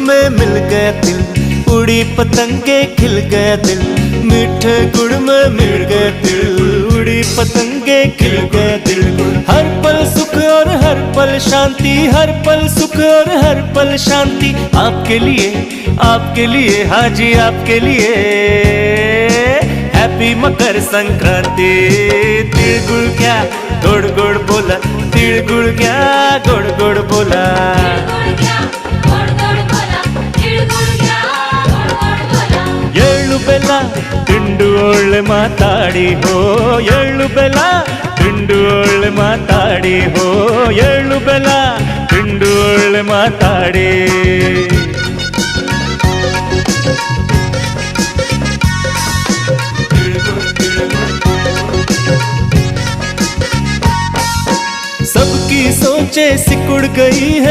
में मिल गया दिल, उड़ी पतंगे खिल गया दिल, मीठे गुड़ में मिल गया दिल, उड़ी पतंगे खिल गया दिल। हर पल सुख और हर पल शांति, हर पल सुख और हर पल शांति, आपके लिए हाँ जी आपके लिए। हैप्पी मकर संक्रांति। तिल गुड़ क्या गुड़ गुड़ बोला, तिल गुड़ क्या गुड़ गुड़ बोला। ಎಳ್ಳು ಬೆಲ್ಲ ತಿಂಡು ಒಳ್ಳೆ ಮಾತಾಡಿ ಹೋ, ಎಳ್ಳು ಬೆಲ್ಲ ತಿಂಡು ಒಳ್ಳೆ ಮಾತಾಡಿ ಹೋ, ಎಳ್ಳು ಬೆಲ್ಲ ತಿಂಡು ಒಳ್ಳೆ ಮಾತಾಡಿ। सबकी सोचे सिकुड़ गई है,